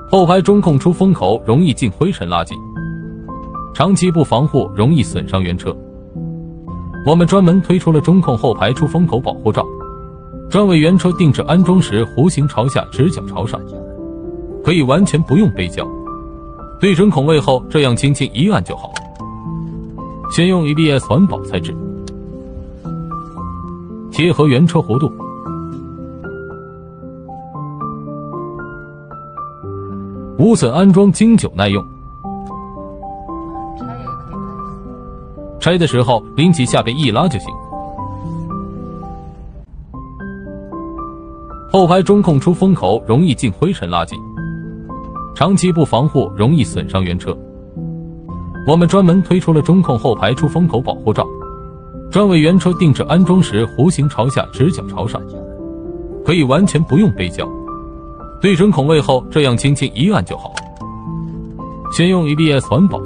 后排中控出风口容易进灰尘垃圾，长期不防护容易损伤原车。我们专门推出了中控后排出风口保护罩，专为原车定制安装时弧形朝下，直角朝上，可以完全不用背胶。对准孔位后，这样轻轻一按就好。选用 ABS 环保材质，贴合原车弧度。无损安装，经久耐用。拆的时候拎起下边一拉就行。后排中控出风口容易进灰尘垃圾，长期不防护容易损伤原车。我们专门推出了中控后排出风口保护罩，专为原车定制安装时弧形朝下，直角朝上，可以完全不用背胶。对准孔位后，这样轻轻一按就好。选用 ABS 环保